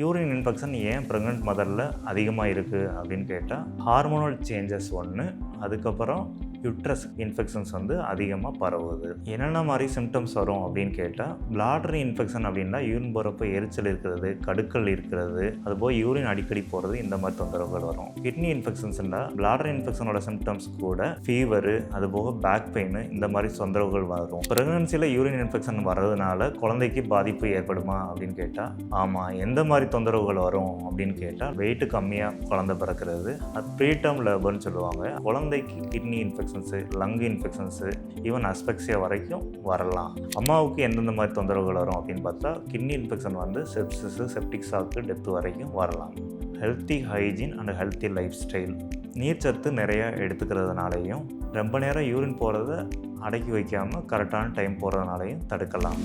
Urine infection ஏன் pregnant மதரில் அதிகமாக இருக்குது அப்படின்னு கேட்டால் ஹார்மோனல் சேஞ்சஸ் ஒன்று, அதுக்கப்புறம் யூட்ரஸ் இன்ஃபெக்ஷன்ஸ் அதிகமாக பரவுது. என்னென்ன மாதிரி சிம்டம்ஸ் வரும் அப்படின்னு கேட்டால், பிளாடரி இன்ஃபெக்ஷன் அப்படின்னா யூரின் போகிறப்போ எரிச்சல் இருக்கிறது, கடுக்கல் இருக்கிறது, அதுபோக யூரின் அடிக்கடி போகிறது, இந்த மாதிரி தொந்தரவுகள் வரும். கிட்னி இன்ஃபெக்ஷன்ஸ்னா பிளாடரி இன்ஃபெக்ஷனோட சிம்டம்ஸ் கூட ஃபீவரு, அதுபோக பேக் பெயின், இந்த மாதிரி தொந்தரவுகள் வரும். ப்ரெக்னன்சியில் யூரின் இன்ஃபெக்ஷன் வர்றதுனால குழந்தைக்கு பாதிப்பு ஏற்படுமா அப்படின்னு கேட்டால் ஆமாம். எந்த மாதிரி தொந்தரவுகள் வரும் அப்படின்னு கேட்டால், வெயிட்டு கம்மியாக குழந்தை பிறக்கிறது, அது ப்ரீடம் லேபர்னு சொல்லுவாங்க. குழந்தைக்கு kidney infections, lung infections, even asphyxia வரைக்கும் வரலாம். அம்மாவுக்கு எந்தெந்த மாதிரி தொந்தரவுகள் வரும் அப்படின்னு பார்த்தா, kidney infection sepsis, septic shock, death வரைக்கும் வரலாம். Healthy hygiene and healthy lifestyle, நீர்ச்சத்து நிறையா எடுத்துக்கிறதுனாலையும் ரொம்ப நேரம் யூரின் போகிறத அடக்கி வைக்காமல் கரெக்டான டைம் போகிறதுனாலையும் தடுக்கலாம்.